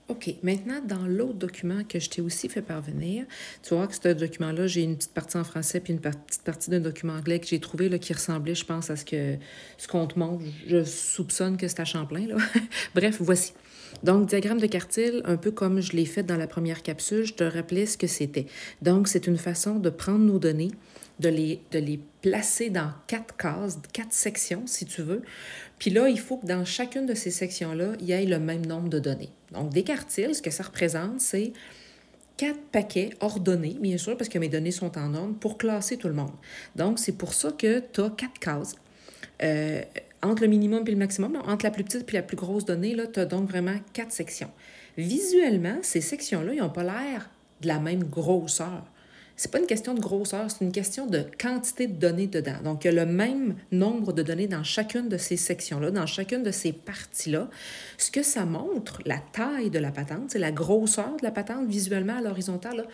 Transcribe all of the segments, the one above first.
OK. Maintenant, dans l'autre document que je t'ai aussi fait parvenir, tu vois que ce document-là, j'ai une petite partie en français puis une petite partie d'un document anglais que j'ai trouvé là, qui ressemblait, je pense, à ce qu'on te montre. Je soupçonne que c'est à Champlain, là. Bref, voici. Donc, diagramme de quartile, un peu comme je l'ai fait dans la première capsule, je te rappelais ce que c'était. Donc, c'est une façon de prendre nos données, de les placer dans 4 cases, 4 sections, si tu veux. Puis là, il faut que dans chacune de ces sections-là, il y ait le même nombre de données. Donc, des quartiles, ce que ça représente, c'est 4 paquets ordonnés, bien sûr, parce que mes données sont en ordre, pour classer tout le monde. Donc, c'est pour ça que tu as 4 cases. Euh, Entre le minimum et le maximum, entre la plus petite et la plus grosse donnée, tu as donc vraiment 4 sections. Visuellement, ces sections-là, ils n'ont pas l'air de la même grosseur. C'est pas une question de grosseur, c'est une question de quantité de données dedans. Donc, il y a le même nombre de données dans chacune de ces sections-là, dans chacune de ces parties-là. Ce que ça montre, la taille de la patente, c'est la grosseur de la patente visuellement à l'horizontale, là.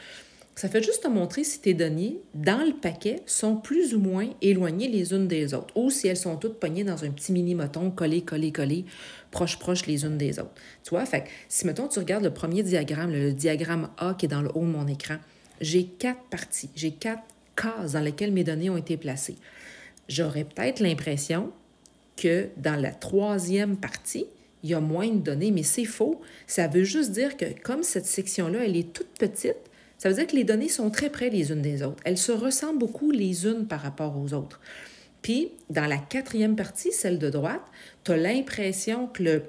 Ça fait juste te montrer si tes données, dans le paquet, sont plus ou moins éloignées les unes des autres, ou si elles sont toutes pognées dans un petit mini-moton, collées, collées, collées, proches les unes des autres. Tu vois, fait que si, mettons, tu regardes le premier diagramme, le diagramme A qui est dans le haut de mon écran, j'ai 4 parties, j'ai 4 cases dans lesquelles mes données ont été placées. J'aurais peut-être l'impression que dans la troisième partie, il y a moins de données, mais c'est faux. Ça veut juste dire que comme cette section-là, elle est toute petite, ça veut dire que les données sont très près les unes des autres. Elles se ressemblent beaucoup les unes par rapport aux autres. Puis, dans la quatrième partie, celle de droite, tu as l'impression que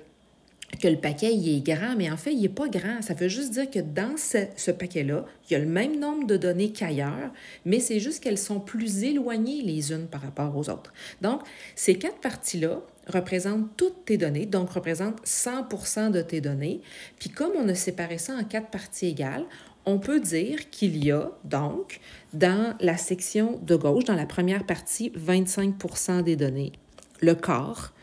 le paquet il est grand, mais en fait, il n'est pas grand. Ça veut juste dire que dans ce paquet-là, il y a le même nombre de données qu'ailleurs, mais c'est juste qu'elles sont plus éloignées les unes par rapport aux autres. Donc, ces 4 parties-là représentent toutes tes données, donc représentent 100% de tes données. Puis comme on a séparé ça en 4 parties égales, on peut dire qu'il y a donc dans la section de gauche, dans la première partie, 25% des données, le quart.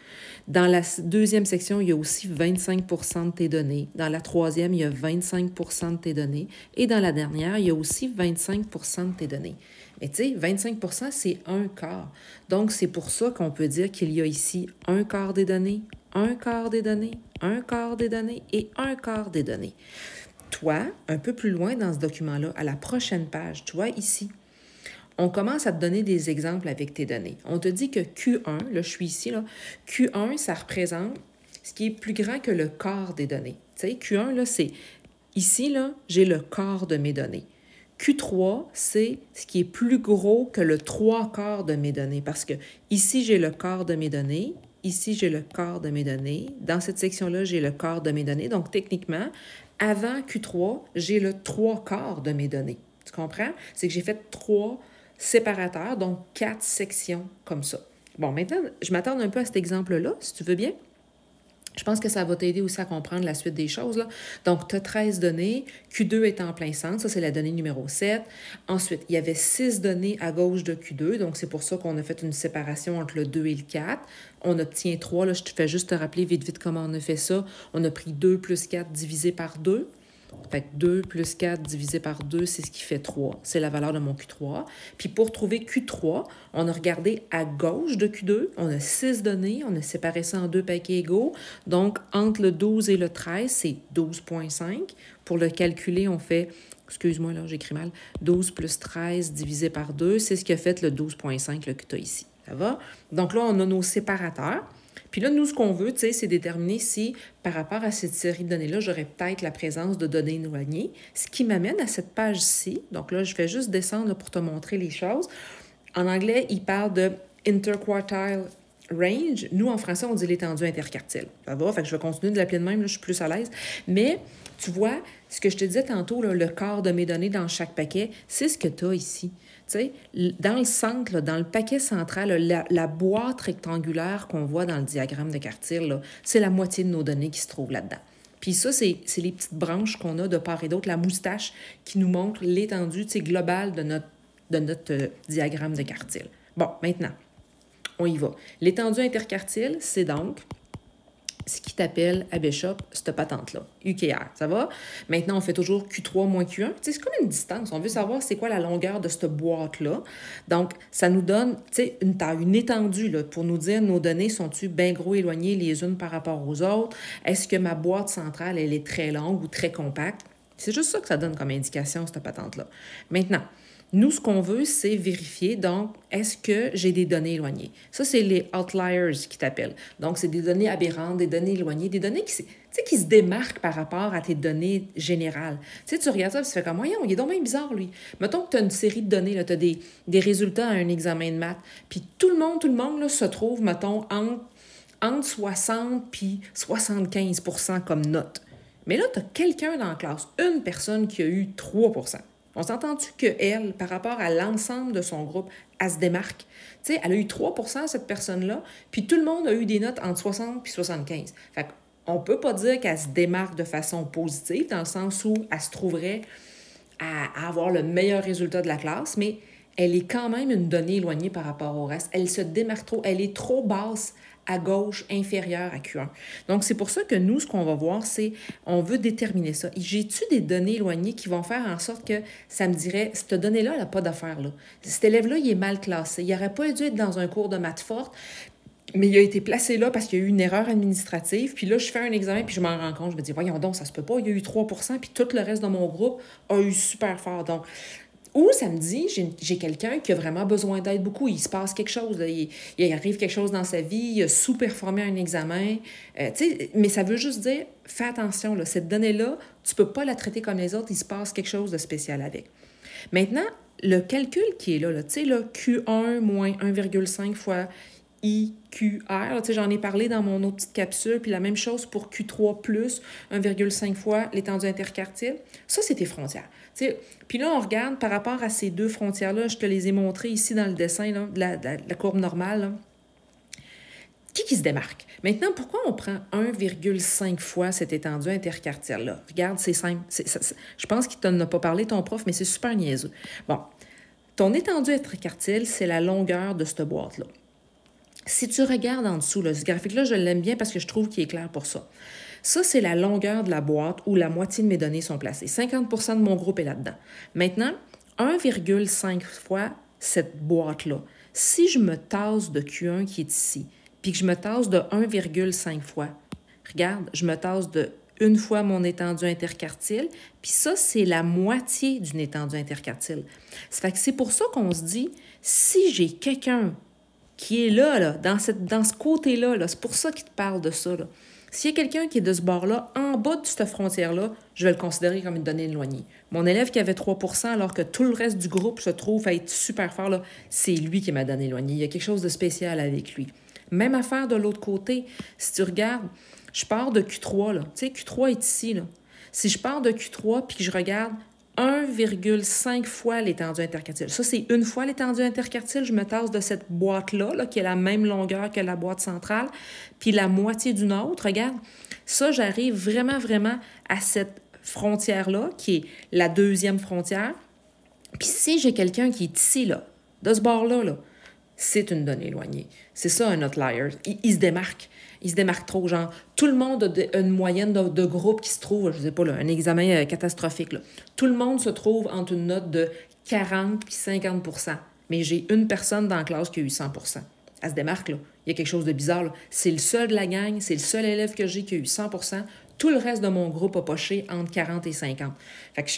Dans la deuxième section, il y a aussi 25% de tes données. Dans la troisième, il y a 25% de tes données. Et dans la dernière, il y a aussi 25% de tes données. Mais tu sais, 25%, c'est un quart. Donc, c'est pour ça qu'on peut dire qu'il y a ici un quart des données, un quart des données, un quart des données et un quart des données. Toi, un peu plus loin dans ce document-là, à la prochaine page, tu vois ici, on commence à te donner des exemples avec tes données. On te dit que Q1, là, je suis ici, là, Q1, ça représente ce qui est plus grand que le quart des données. Tu sais, Q1, là, c'est ici, là, j'ai le quart de mes données. Q3, c'est ce qui est plus gros que le 3/4 de mes données, parce que ici, j'ai le quart de mes données, ici, j'ai le quart de mes données, dans cette section-là, j'ai le quart de mes données. Donc, techniquement, avant Q3, j'ai le 3/4 de mes données. Tu comprends? C'est que j'ai fait 3 séparateurs, donc 4 sections comme ça. Bon, maintenant, je m'attarde un peu à cet exemple-là, si tu veux bien. Je pense que ça va t'aider aussi à comprendre la suite des choses, là. Donc, tu as 13 données. Q2 est en plein centre. Ça, c'est la donnée numéro 7. Ensuite, il y avait 6 données à gauche de Q2. Donc, c'est pour ça qu'on a fait une séparation entre le 2 et le 4. On obtient 3. Là, je te fais juste te rappeler vite comment on a fait ça. On a pris 2 plus 4 divisé par 2. Fait que 2 plus 4 divisé par 2, c'est ce qui fait 3. C'est la valeur de mon Q3. Puis pour trouver Q3, on a regardé à gauche de Q2. On a 6 données. On a séparé ça en 2 paquets égaux. Donc, entre le 12 et le 13, c'est 12,5. Pour le calculer, on fait, excuse-moi, là, j'écris mal, 12 plus 13 divisé par 2, c'est ce qui a fait le 12,5 que tu as ici. Ça va? Donc là, on a nos séparateurs. Puis là, nous, ce qu'on veut, tu sais, c'est déterminer si, par rapport à cette série de données-là, j'aurais peut-être la présence de données éloignées, ce qui m'amène à cette page-ci. Donc là, je vais juste descendre pour te montrer les choses. En anglais, il parle de interquartile range. Nous, en français, on dit l'étendue interquartile. Ça va? Fait que je vais continuer de l'appeler de même, là, je suis plus à l'aise. Mais, tu vois, ce que je te disais tantôt, là, le quart de mes données dans chaque paquet, c'est ce que tu as ici. Tu sais, dans le centre, là, dans le paquet central, la boîte rectangulaire qu'on voit dans le diagramme de quartile, c'est la moitié de nos données qui se trouvent là-dedans. Puis ça, c'est les petites branches qu'on a de part et d'autre, la moustache qui nous montre l'étendue globale de notre diagramme de quartile. Bon, maintenant, on y va. L'étendue interquartile, c'est donc ce qui t'appelle à Bishop, cette patente-là, UKR, ça va? Maintenant, on fait toujours Q3 moins Q1. Tu sais, c'est comme une distance. On veut savoir c'est quoi la longueur de cette boîte-là. Donc, ça nous donne, tu sais, une taille, une étendue, là, pour nous dire nos données sont-elles bien gros éloignées les unes par rapport aux autres? Est-ce que ma boîte centrale, elle est très longue ou très compacte? C'est juste ça que ça donne comme indication, cette patente-là. Maintenant, nous, ce qu'on veut, c'est vérifier, donc, est-ce que j'ai des données éloignées? Ça, c'est les outliers qui t'appellent. Donc, c'est des données aberrantes, des données éloignées, des données qui se démarquent par rapport à tes données générales. Tu sais, tu regardes ça et tu fais comme, voyons, il est donc bien bizarre, lui. Mettons que tu as une série de données, tu as des résultats à un examen de maths, puis tout le monde là, se trouve, mettons, entre 60 puis 75 comme note. Mais là, tu as quelqu'un dans la classe, une personne qui a eu 3 On s'entend-tu qu'elle, par rapport à l'ensemble de son groupe, elle se démarque? Tu sais, elle a eu 3 cette personne-là, puis tout le monde a eu des notes entre 60 et 75. Fait qu'on ne peut pas dire qu'elle se démarque de façon positive, dans le sens où elle se trouverait à avoir le meilleur résultat de la classe, mais elle est quand même une donnée éloignée par rapport au reste. Elle se démarque trop, elle est trop basse à gauche, inférieure à Q1. Donc, c'est pour ça que nous, ce qu'on va voir, c'est, on veut déterminer ça. J'ai-tu des données éloignées qui vont faire en sorte que ça me dirait, cette donnée-là, elle n'a pas d'affaire là. Cet élève-là, il est mal classé. Il n'aurait pas dû être dans un cours de maths forte, mais il a été placé là parce qu'il y a eu une erreur administrative. Puis là, je fais un examen, puis je m'en rends compte. Je me dis, voyons donc, ça se peut pas. Il y a eu 3 puis tout le reste de mon groupe a eu super fort. Donc, ou ça me dit, j'ai quelqu'un qui a vraiment besoin d'aide beaucoup. Il se passe quelque chose. Là. Il arrive quelque chose dans sa vie. Il a sous-performé un examen. Mais ça veut juste dire, fais attention. Là, cette donnée-là, tu ne peux pas la traiter comme les autres. Il se passe quelque chose de spécial avec. Maintenant, le calcul qui est là, tu sais, là, Q1 moins 1,5 fois IQR, j'en ai parlé dans mon autre petite capsule, puis la même chose pour Q3 plus 1,5 fois l'étendue interquartile. Ça, c'est tes frontières. Puis là, on regarde par rapport à ces deux frontières-là, je te les ai montrées ici dans le dessin là, de la courbe normale. Là. Qui se démarque? Maintenant, pourquoi on prend 1,5 fois cette étendue interquartile-là? Regarde, c'est simple. Je pense qu'il ne t'en a pas parlé, ton prof, mais c'est super niaiseux. Bon, ton étendue interquartile, c'est la longueur de cette boîte-là. Si tu regardes en dessous, là, ce graphique-là, je l'aime bien parce que je trouve qu'il est clair pour ça. Ça, c'est la longueur de la boîte où la moitié de mes données sont placées. 50 de mon groupe est là-dedans. Maintenant, 1,5 fois cette boîte-là. Si je me tasse de Q1 qui est ici, puis que je me tasse de 1,5 fois, regarde, je me tasse de une fois mon étendue interquartile, puis ça, c'est la moitié d'une étendue interquartile. Ça fait que c'est pour ça qu'on se dit, si j'ai quelqu'un qui est là dans ce côté-là, c'est pour ça qu'il te parle de ça. Là. S'il y a quelqu'un qui est de ce bord-là, en bas de cette frontière-là, je vais le considérer comme une donnée éloignée. Mon élève qui avait 3 alors que tout le reste du groupe se trouve à être super fort, là, c'est lui qui est ma donnée éloignée. Il y a quelque chose de spécial avec lui. Même affaire de l'autre côté. Si tu regardes, je pars de Q3, là. Tu sais, Q3 est ici, là. Si je pars de Q3 puis que je regarde 1,5 fois l'étendue interquartile. Ça, c'est une fois l'étendue interquartile. Je me tasse de cette boîte-là, là, qui est la même longueur que la boîte centrale, puis la moitié d'une autre, regarde. Ça, j'arrive vraiment, vraiment à cette frontière-là, qui est la deuxième frontière. Puis si j'ai quelqu'un qui est ici, là, de ce bord-là, là, c'est une donnée éloignée. C'est ça, un outlier. Il se démarque. Il se démarque trop. Genre, tout le monde a une moyenne de groupe qui se trouve, je ne sais pas, là, un examen catastrophique. Là. Tout le monde se trouve entre une note de 40 puis 50 mais j'ai une personne dans la classe qui a eu 100 Elle se démarque, là. Il y a quelque chose de bizarre. Là. C'est le seul de la gang, c'est le seul élève que j'ai qui a eu 100 Tout le reste de mon groupe a poché entre 40 et 50. Fait que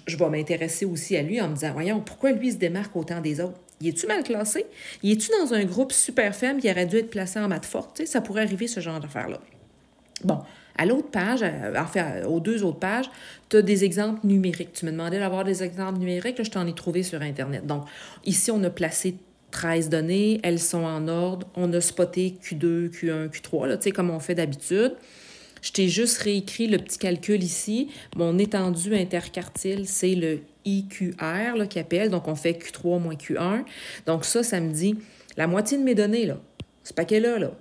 je vais m'intéresser aussi à lui en me disant, voyons, pourquoi lui se démarque autant des autres? Il est-tu mal classé? Il est-tu dans un groupe super faible qui aurait dû être placé en maths forte? Tu sais, ça pourrait arriver, ce genre d'affaires-là. Bon, à l'autre page, enfin, aux deux autres pages, tu as des exemples numériques. Tu me demandais d'avoir des exemples numériques, là, je t'en ai trouvé sur Internet. Donc, ici, on a placé 13 données, elles sont en ordre. On a spoté Q2, Q1, Q3, là, tu sais, comme on fait d'habitude. Je t'ai juste réécrit le petit calcul ici. Mon étendue interquartile, c'est le IQR là, qui appelle. Donc, on fait Q3 moins Q1. Donc, ça me dit la moitié de mes données, là, ce paquet-là,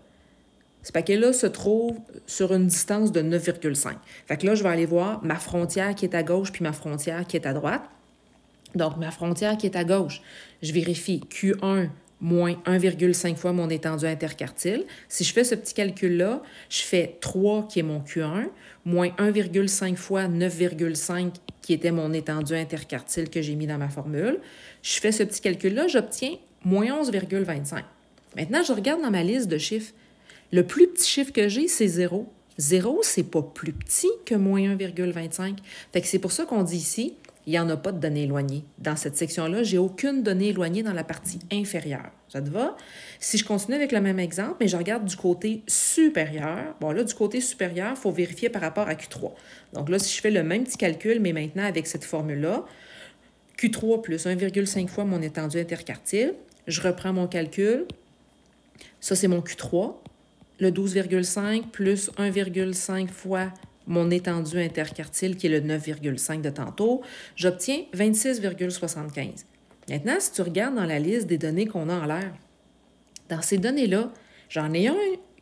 ce paquet-là se trouve sur une distance de 9,5. Fait que là, je vais aller voir ma frontière qui est à gauche puis ma frontière qui est à droite. Donc, ma frontière qui est à gauche, je vérifie Q1 moins 1,5 fois mon étendue interquartile. Si je fais ce petit calcul-là, je fais 3 qui est mon Q1, moins 1,5 fois 9,5 qui était mon étendue interquartile que j'ai mis dans ma formule. Je fais ce petit calcul-là, j'obtiens moins 11,25. Maintenant, je regarde dans ma liste de chiffres. Le plus petit chiffre que j'ai, c'est 0. 0, c'est pas plus petit que moins 1,25. Fait que c'est pour ça qu'on dit ici, il n'y en a pas de données éloignées. Dans cette section-là, j'ai aucune donnée éloignée dans la partie inférieure. Ça te va? Si je continue avec le même exemple, mais je regarde du côté supérieur, bon là, du côté supérieur, il faut vérifier par rapport à Q3. Donc là, si je fais le même petit calcul, mais maintenant avec cette formule-là, Q3 plus 1,5 fois mon étendue interquartile, je reprends mon calcul. Ça, c'est mon Q3. Le 12,5 plus 1,5 fois mon étendue interquartile, qui est le 9,5 de tantôt, j'obtiens 26,75. Maintenant, si tu regardes dans la liste des données qu'on a en l'air, dans ces données-là, j'en ai un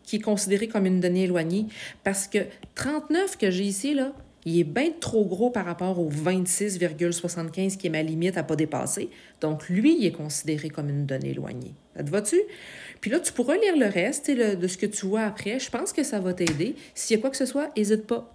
qui est considéré comme une donnée éloignée parce que 39 que j'ai ici, là, il est bien trop gros par rapport au 26,75 qui est ma limite à ne pas dépasser. Donc, lui, il est considéré comme une donnée éloignée. Ça te va-tu? Puis là, tu pourras lire le reste de ce que tu vois après. Je pense que ça va t'aider. S'il y a quoi que ce soit, n'hésite pas.